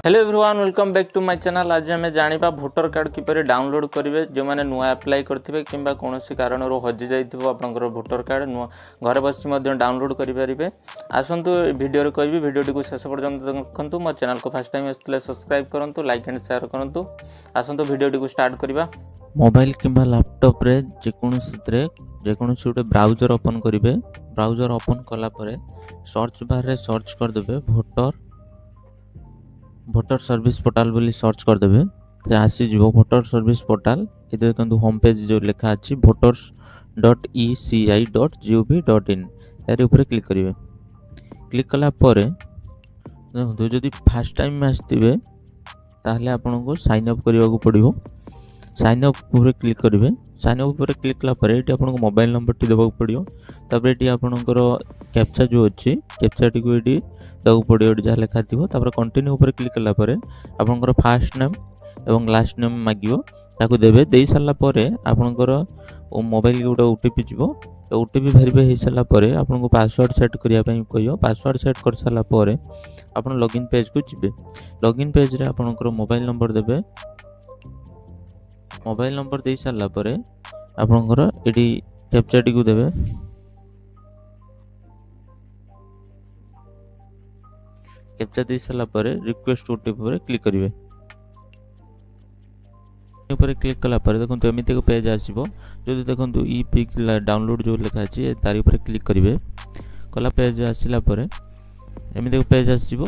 Hello everyone welcome back to my channel. आज आम जाना भोटर कार्ड किपर डाउनलोड करेंगे जो मैंने नुआ अप्लाई करते कि कौन कारण हजि जाइए आपंकर भोटर कार्ड नुआ घर बस डाउनलोड करेंगे। आसतु भिडियो कहि भिडियो को शेष पर्यंत देखूँ। मो चैनल को फर्स्ट टाइम आसते सब्सक्राइब करूँ, लाइक एंड शेयर करूँ। आसतु भिडियो को स्टार्ट करवा। मोबाइल किंबा लैपटॉप रे जेकोसी गोटे ब्राउजर ओपन करेंगे। ब्राउजर ओपन कलापर सर्च बार रे सर्च करदे भोटर सर्विस पोर्टाल बोली सर्च करदे आसीज भोटर सर्विस पोर्टाल। ये देखो होम पेज जो लिखा अच्छी voters.eci.gov.in यार ऊपर क्लिक करेंगे। क्लिक कलापर देखो जदि फास्ट टाइम आसते ताहले आपन को साइन अप करने को पड़ो। साइन अप ऊपर क्लिक करेंगे। साइन अप ऊपर क्लिक कलापर ये आपन को मोबाइल नंबर टी देवा पड़ो। तापर ये आपनकर कैप्चा जो अच्छी कैप्चा टी को ये देवा पड़ो जहाँ लिखा थी। कंटिन्यू ऊपर क्लिक कलापर आपनकर फास्ट नेम एवं लास्ट नेम मागियो ताकू देबे। दे सारा पर आपनकर मोबाइल गोटे ओटीपी जीवो। ओटीपी वेरीफाई हो सारा पर आपन को पासवर्ड सेट करने कह। पासवर्ड सेट कर सारा पर आप लॉगिन पेज को जीवे। लॉगिन पेज रे आपनकर मोबाइल नंबर देबे। मोबाइल नंबर दे सारा पर आपनकर एडी कैप्चा टी को देबे। कैप्चा दे सारा पर रिक्वेस्ट ओटीपी पर क्लिक करेंगे। ऊपर क्लिक कला पर देखो एमती एक पेज आसो जो देखो ई पिक डाउनलोड जो लिखा अच्छी तार ऊपर क्लिक करेंगे। कला पेज आसला एमती एक पेज आसो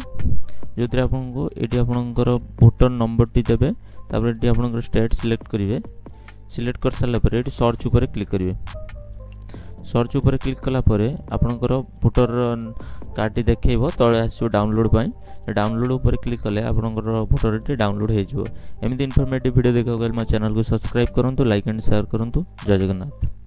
जो आपको ये आपंकर भोटर नंबर टी देवे। तापर ये आपंकर स्टेट सिलेक्ट करेंगे। सिलेक्ट कर सारा पर ये सर्च ऊपर क्लिक करेंगे। सर्च ऊपर क्लिक कला पर आपंकर भोटर कार्ड टी देखो तले आसो डाउनलोड पाई। डाउनलोड ऊपर क्लिक कले आपंकर भोटर टी डाउनलोड हो। एमती इनफॉर्मेटिव वीडियो देखा मो चैनल को सब्सक्राइब करूँ, लाइक एंड शेयर करूँ। जय जगन्नाथ।